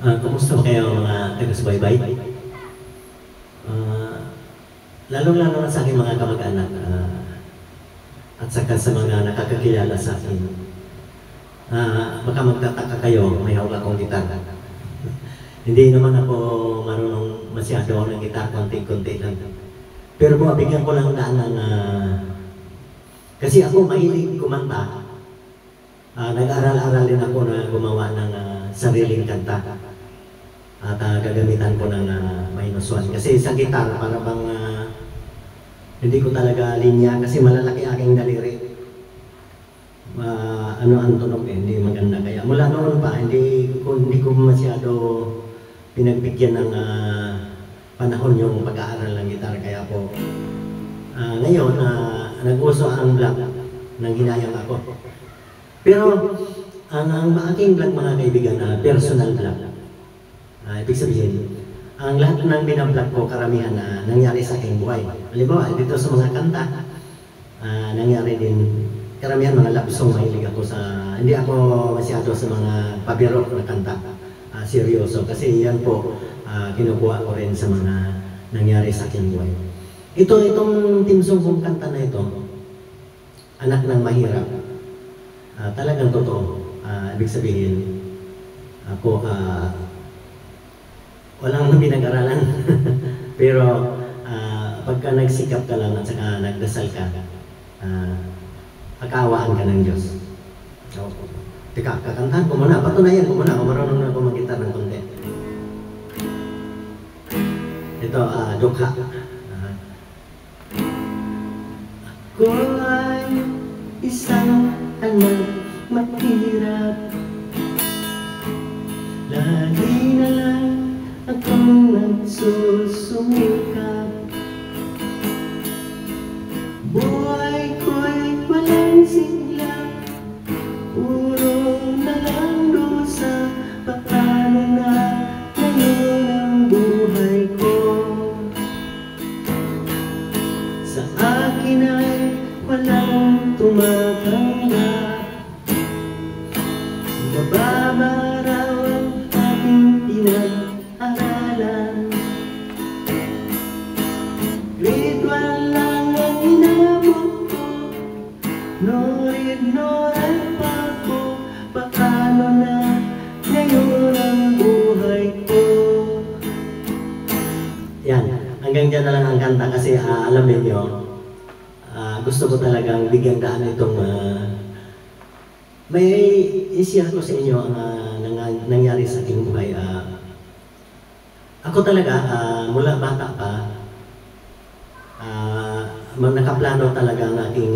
Kumusta ba kayo mga taga-subaybay? Lalong-lalo na sa aking mga kamag-anak at saka sa mga nakakakilala sa akin. Baka magtataka kayo, may hawak akong gitar. Hindi naman ako marunong masyado ng gitar, konti-konti lang. Pero bigyan ko lang daan ng kasi ako mahilig kumanta. Nag-aral-aral din ako na gumawa ng sariling kanta. At gagamitan ko ng minus one. Kasi sa gitar, para bang hindi ko talaga linya kasi malalaki aking daliri. Ano ang tunog hindi maganda. Kaya mula noon pa, hindi ko masyado pinagbigyan ng panahon yung pag-aaral ng gitar. Kaya po, ngayon, nag-uso ang vlog nang hinayang ako. Pero, ang aking vlog mga kaibigan, personal vlog. Ibig sabihin, ang lahat ng binablog ko, karamihan na nangyari sa aking buhay. Halimbawa, dito sa mga kanta, nangyari din, karamihan mga love song, mahilig ako sa, hindi ako masyado sa mga pabiro na kanta, seryoso. Kasi yan po, kinukuha ko rin sa mga nangyari sa aking buhay. Itong team song kong kanta na ito, Anak ng Mahirap, talagang totoo. Ibig sabihin, ako, walang pinag-aralan. Pero pagka nagsikap ka lang at saka nagdasal ka, pagkawaan ka ng Diyos. So, teka, kakantahan ko muna. Patunayan ko muna. Marunong na ako mag-gitar ng konti. Ito, dukha. Ako ay isang anak mahirap. Lagi na lang akong nagsusumikap. Buhay ko'y walang sigla, puro na lang dusa. Paano na ngayon ang buhay ko? Sa akin ay walang tumatanggap. Mababa raw ang aking pinag-aralan. Grade 1 lang ang inabot ko, no-read pa ko. Paano na ngayon ang buhay ko? Yan, hanggang dyan na lang ang kanta kasi alam niyo, gusto ko talagang bigyan daan itong may i-share ko sa inyo ang nangyari sa aking buhay. Ako talaga, mula bata pa, nakaplano talaga ang aking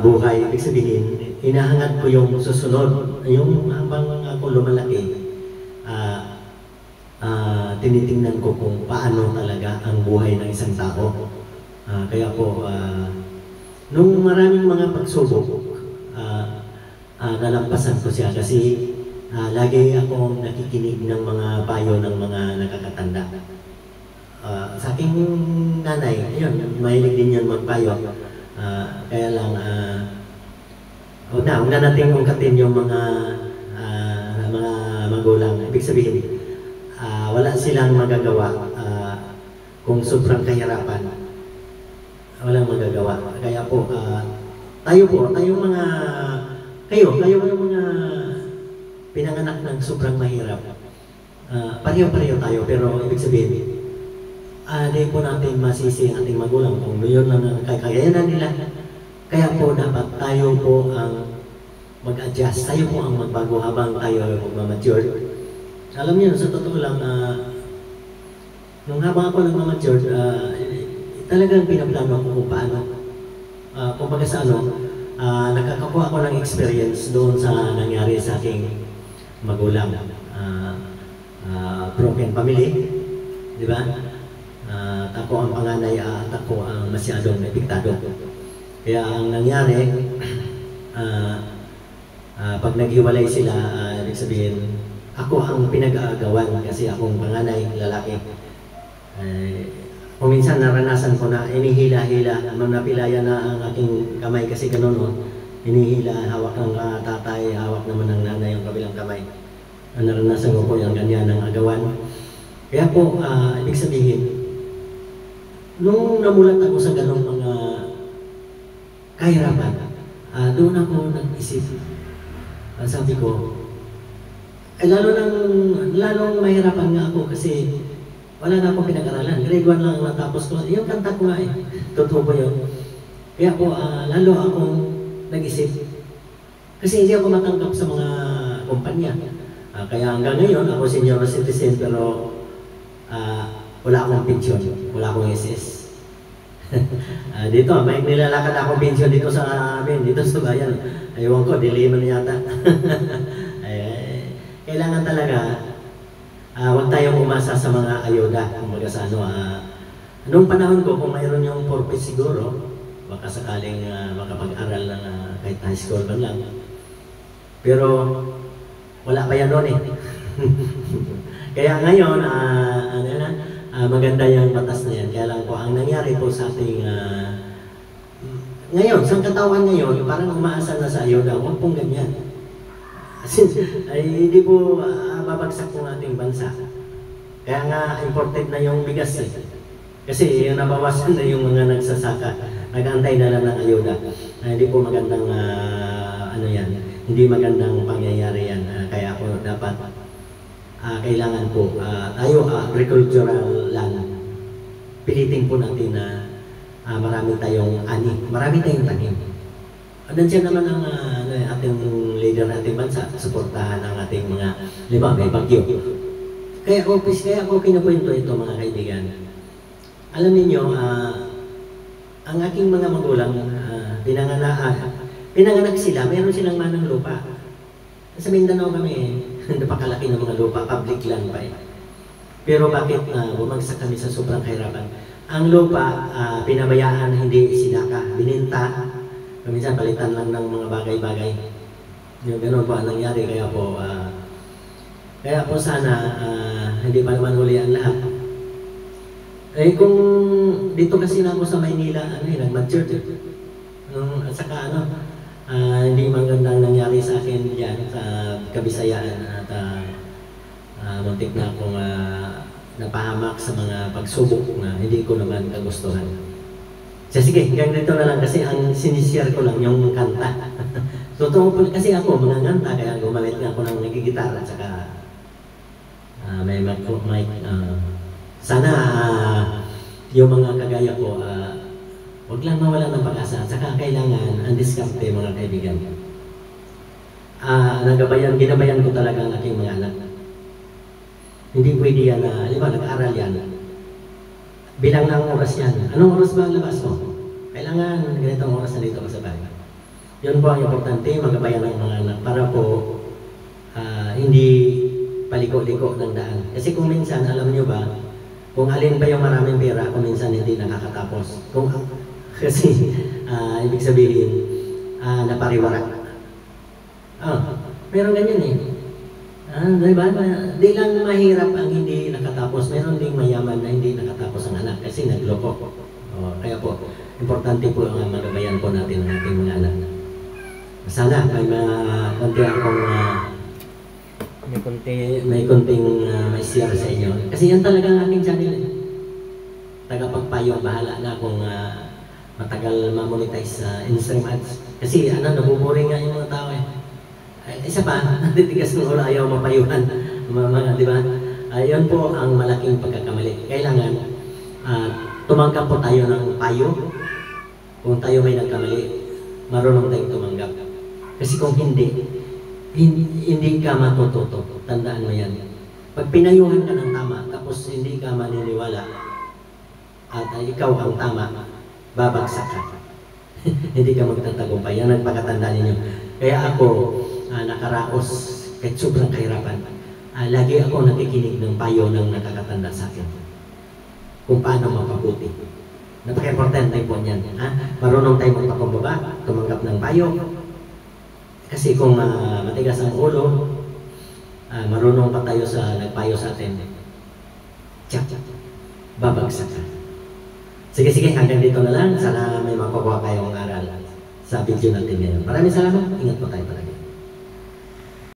buhay. Ibig sabihin, hinahangad ko yung susunod. Yung habang ako lumalaki, tinitingnan ko kung paano talaga ang buhay ng isang tao. Kaya po, nung maraming mga pagsubok, nalampasan ko siya kasi lagi akong nakikinig ng mga payo ng mga nakakatanda. Sa aking nanay, ayun, mahilig din yan magpayo. Kaya lang, huwag na natin ungkatin yung mga magulang. Ibig sabihin, wala silang magagawa kung sobrang kahirapan. Walang magagawa. Kaya po, kayo yung mga pinanganak ng sobrang mahirap. Pareho-pareho tayo, pero ibig sabihin, di po natin masisi ang ating magulang kung yun lang ang kakayanan nila. Kaya po dapat tayo po ang mag-adjust, tayo po ang magbago habang tayo mag-mature. Alam niyo, sa totoo lang, nung habang ako nag-mature, talagang pinaplano ko kung paano. Kumbaga sa nakakakuha ako ng experience doon sa nangyari sa aking magulang. Broken family, di ba? Ako ang panganay at ako ang masyadong epiktado. Kaya ang nangyari, pag naghiwalay sila, ibig sabihin, ako ang pinag-aagawan kasi akong panganay, lalaki. Kung minsan naranasan ko na inihila-hila, napilaya na ang aking kamay kasi ganun, inihila, hawak ng tatay, hawak naman ng nanay yung kabilang kamay. naranasan ko po yung ganyan ng agawan. Kaya po, ibig sabihin, nung namulat ako sa ganong mga kahirapan, doon ako nag-isip. Sabi ko, lalong mahirapan nga ako kasi wala na akong pinag-aralan. Grade 1 lang natapos ko. Yung kanta ko nga totoo po yun. Kaya po, lalo akong nag-isip. Kasi hindi ako matanggap sa mga kumpanya. Kaya hanggang ngayon, ako senior citizen, pero wala akong pensyon. Wala akong SS. Dito, may nilalakad akong pensyon dito sa amin, dito sa bayan. Ayaw ko, diliman yata. Kailangan talaga, huwag tayong umasa sa mga ayuda. Kumbaga sa noong panahon ko, kung mayroon yung purpose siguro, baka sakaling makapag-aral ng kahit high school man lang. Pero wala pa yan noon eh. Kaya ngayon, maganda yung batas na yan. Kaya lang po, ang nangyari po sa ating ngayon, sa katawan ngayon, parang umaasa na sa ayuda. Huwag pong ganyan. Ay, hindi po babagsak po ang ating bansa. Kaya nga, imported na yung bigas eh. Kasi yung nabawasan na yung mga nagsasaka. Nag-antay na lang ng ayuda. Hindi po magandang, hindi magandang pangyayari yan. Kaya po dapat, kailangan po, tayo, agricultural land, pilitin po natin na marami tayong ani, marami tayong tanim. Nandiyan naman ang ating leader ng ating bansa, suportahan ang ating mga, may bagyo. Kaya ako kinukwento ito mga kaibigan. Alam niyo, ang aking mga magulang, pinanganak sila, mayroon silang manang lupa. Sa Mindanao kami, napakalaki ng mga lupa, public land pa eh. Pero bakit bumagsak kami sa sobrang kahirapan? Ang lupa, pinabayaan, hindi sinaka, bininta. Minsan palitan lang ng mga bagay-bagay. Yung gano'n po ang nangyari, kaya po sana hindi pa naman huli ang lahat. Eh kung dito kasi na ako sa Maynila, nag-mature at saka hindi magandang nangyari sa akin diyan sa Kabisayaan at muntik na akong napahamak sa mga pagsubok na hindi ko naman kagustuhan. So, sige, hanggang dito na lang kasi ang sinishare ko lang yung kanta. Totoo po kasi ako mga kanta, kaya gumalit nga ako ng nagigitara at saka may mic. Sana yung mga kagaya ko, huwag lang mawala ng pag-asa. At saka kailangan ang diskarte mga kaibigan. Ginabayan ko talaga ang aking mga anak. Hindi pwede yan nag-aaral yan. Bilang ng oras yan. Anong oras ba ang labas mo? Kailangan ganitong oras na dito ka sa bahay. Yun po ang importante, magabayan ng mga anak para po hindi paliko-liko ng daan. Kasi kung minsan, alam nyo ba, kung alin pa yung maraming pera, kung minsan hindi nakakatapos. Kasi ibig sabihin, napariwara. Meron ganyan eh. Diba? Di lang mahirap ang hindi nakatapos. Meron ding mayaman na hindi nakatapos ang anak kasi nagloko. Kaya po, importante po ang magabayan po natin ang ating mga anak. Sana may konting may share sa inyo. Kasi yan talaga ang aking channel. Tagapagpayo, bahala na kung matagal ma-monetize sa Instagram ads. Kasi nabuboring nga yung mga tao eh. Isa pa, natitigas ng ulo, ayaw mapayuhan. Di ba? Yun po ang malaking pagkakamali. Kailangan tumanggap po tayo ng payo. Kung tayo may nagkamali, marunong tayong tumanggap. Kasi kung hindi ka matututo. Tandaan mo yan. Pag pinayuhan ka ng tama, tapos hindi ka maniniwala, at ikaw ang tama, babagsak ka. Hindi ka magtatagumpay. Yan ang pagkatandaan ninyo. Kaya ako, nakaraos kahit sobrang kahirapan. Lagi ako nakikinig ng payo ng nakakatanda sa akin. Kung paano mapabuti. Napaka-importante po niyan. Marunong tayo magpakumbaba, tumanggap ng payo. Kasi kung matigas ang ulo, marunong pa tayo sa nagpayo sa atin. Babagsak ka. Sige, hanggang dito na lang. Sana may makukuha kayong aral sa video natin ngayon. Maraming salamat. Ingat po tayo palagi.